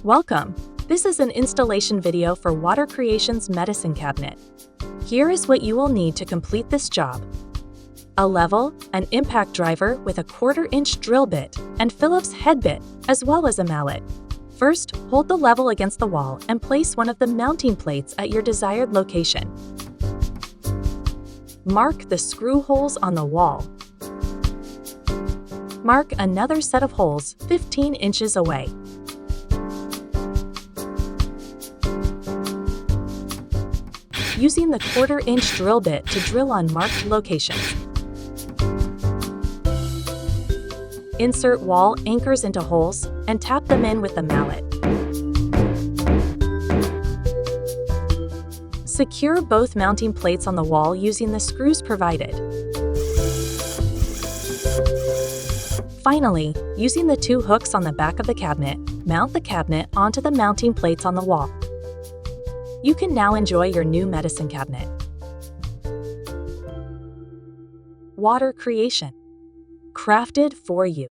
Welcome! This is an installation video for Water Creations Medicine Cabinet. Here is what you will need to complete this job. A level, an impact driver with a 1/4-inch drill bit, and Phillips head bit, as well as a mallet. First, hold the level against the wall and place one of the mounting plates at your desired location. Mark the screw holes on the wall. Mark another set of holes 15 inches away. Using the 1/4-inch drill bit to drill on marked locations. Insert wall anchors into holes and tap them in with the mallet. Secure both mounting plates on the wall using the screws provided. Finally, using the 2 hooks on the back of the cabinet, mount the cabinet onto the mounting plates on the wall. You can now enjoy your new medicine cabinet. Water Creation. Crafted for you.